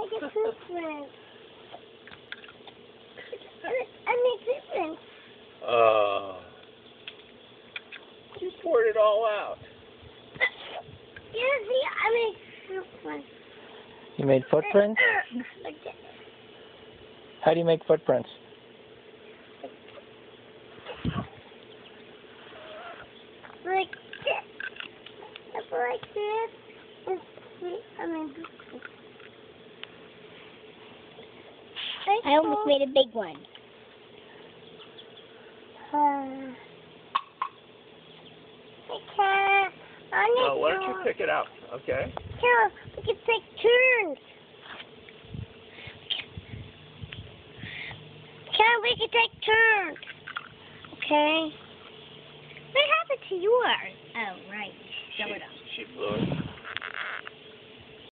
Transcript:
make a footprint. I make footprints. You poured it all out. Yeah, see, I make footprints. You made footprints? Like this. How do you make footprints? Like this. Like this. I mean, I almost made a big one. No, why don't you pick it up, okay? Carol, we can take turns. Carol, we can take turns. Okay. What happened to yours? Oh, right. Show it up. She blew it.